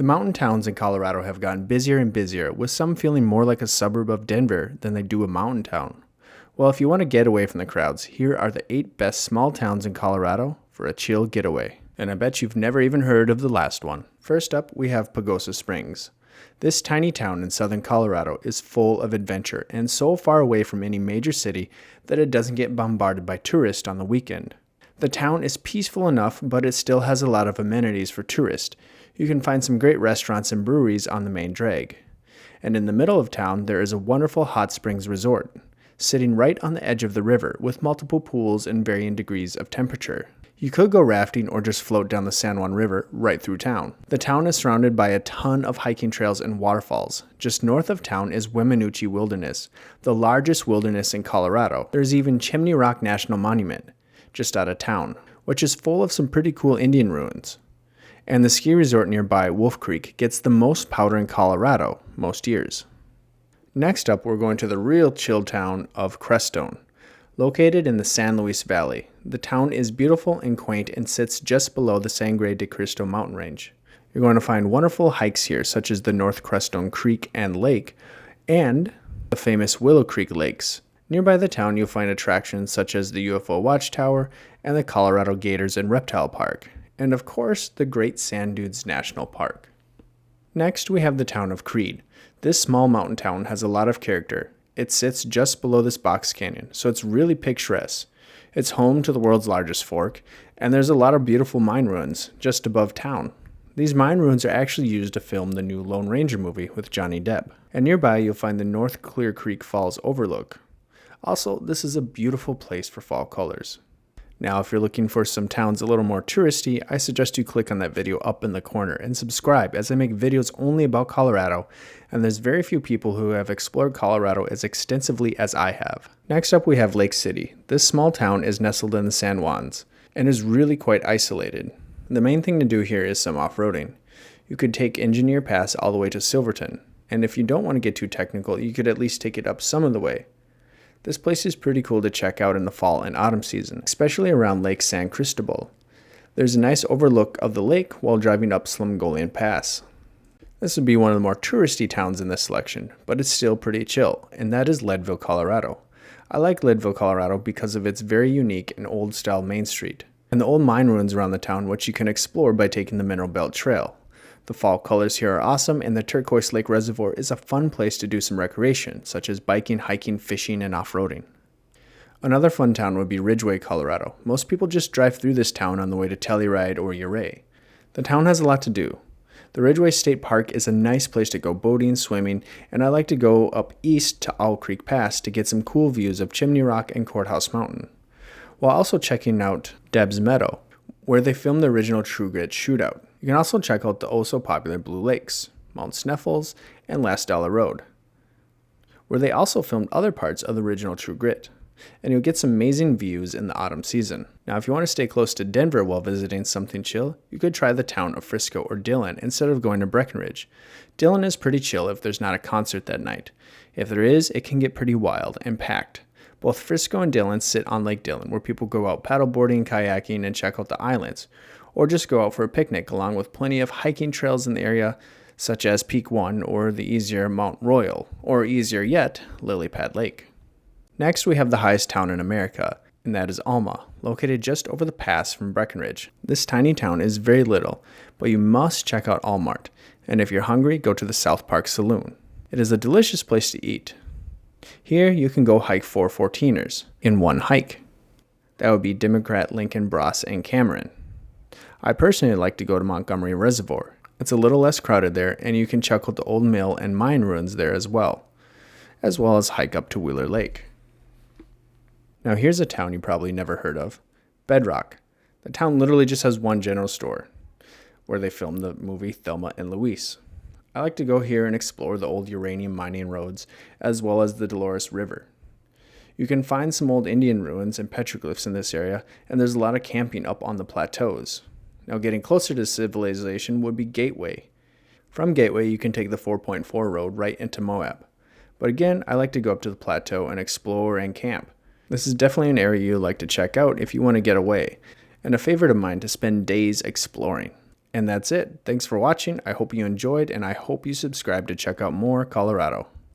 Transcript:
The mountain towns in Colorado have gotten busier and busier, with some feeling more like a suburb of Denver than they do a mountain town. Well, if you want to get away from the crowds, here are the 8 best small towns in Colorado for a chill getaway. And I bet you've never even heard of the last one. First up, we have Pagosa Springs. This tiny town in southern Colorado is full of adventure and so far away from any major city that it doesn't get bombarded by tourists on the weekend. The town is peaceful enough, but it still has a lot of amenities for tourists. You can find some great restaurants and breweries on the main drag. And in the middle of town, there is a wonderful hot springs resort, sitting right on the edge of the river with multiple pools and varying degrees of temperature. You could go rafting or just float down the San Juan River right through town. The town is surrounded by a ton of hiking trails and waterfalls. Just north of town is Weminuche Wilderness, the largest wilderness in Colorado. There's even Chimney Rock National Monument, just out of town, which is full of some pretty cool Indian ruins. And the ski resort nearby, Wolf Creek, gets the most powder in Colorado most years. Next up, we're going to the real chill town of Creststone. Located in the San Luis Valley, the town is beautiful and quaint and sits just below the Sangre de Cristo mountain range. You're going to find wonderful hikes here, such as the North Creststone Creek and Lake, and the famous Willow Creek Lakes. Nearby the town, you'll find attractions such as the UFO Watchtower and the Colorado Gators and Reptile Park, and of course, the Great Sand Dunes National Park. Next, we have the town of Creede. This small mountain town has a lot of character. It sits just below this box canyon, so it's really picturesque. It's home to the world's largest fork, and there's a lot of beautiful mine ruins just above town. These mine ruins are actually used to film the new Lone Ranger movie with Johnny Depp. And nearby, you'll find the North Clear Creek Falls overlook. Also, this is a beautiful place for fall colors. Now, if you're looking for some towns a little more touristy, I suggest you click on that video up in the corner and subscribe, as I make videos only about Colorado, and there's very few people who have explored Colorado as extensively as I have. Next up, we have Lake City. This small town is nestled in the San Juans and is really quite isolated. The main thing to do here is some off-roading. You could take Engineer Pass all the way to Silverton, and if you don't want to get too technical, you could at least take it up some of the way. This place is pretty cool to check out in the fall and autumn season, especially around Lake San Cristobal. There's a nice overlook of the lake while driving up Slumgolian Pass. This would be one of the more touristy towns in this selection, but it's still pretty chill, and that is Leadville, Colorado. I like Leadville, Colorado because of its very unique and old-style main street, and the old mine ruins around the town, which you can explore by taking the Mineral Belt Trail. The fall colors here are awesome, and the Turquoise Lake Reservoir is a fun place to do some recreation, such as biking, hiking, fishing, and off-roading. Another fun town would be Ridgeway, Colorado. Most people just drive through this town on the way to Telluride or Ouray. The town has a lot to do. The Ridgeway State Park is a nice place to go boating, swimming, and I like to go up east to Owl Creek Pass to get some cool views of Chimney Rock and Courthouse Mountain, while also checking out Deb's Meadow, where they filmed the original True Grit shootout. You can also check out the oh-so-popular Blue Lakes, Mount Sneffels, and Last Dollar Road, where they also filmed other parts of the original True Grit, and you'll get some amazing views in the autumn season. Now, if you want to stay close to Denver while visiting something chill, you could try the town of Frisco or Dillon instead of going to Breckenridge. Dillon is pretty chill if there's not a concert that night. If there is, it can get pretty wild and packed. Both Frisco and Dillon sit on Lake Dillon, where people go out paddleboarding, kayaking, and check out the islands, or just go out for a picnic, along with plenty of hiking trails in the area, such as Peak 1 or the easier Mount Royal, or easier yet, Lily Pad Lake. Next, we have the highest town in America, and that is Alma, located just over the pass from Breckenridge. This tiny town is very little, but you must check out Almart, and if you're hungry, go to the South Park Saloon. It is a delicious place to eat. Here, you can go hike 4 14ers in one hike. That would be Democrat, Lincoln, Bross, and Cameron. I personally like to go to Montgomery Reservoir. It's a little less crowded there, and you can check out the old mill and mine ruins there as well as hike up to Wheeler Lake. Now here's a town you probably never heard of, Bedrock. The town literally just has one general store, where they filmed the movie Thelma and Louise. I like to go here and explore the old uranium mining roads, as well as the Dolores River. You can find some old Indian ruins and petroglyphs in this area, and there's a lot of camping up on the plateaus. Now, getting closer to civilization would be Gateway. From Gateway, you can take the 4.4 road right into Moab. But again, I like to go up to the plateau and explore and camp. This is definitely an area you'd like to check out if you want to get away, and a favorite of mine to spend days exploring. And that's it. Thanks for watching. I hope you enjoyed, and I hope you subscribe to check out more Colorado.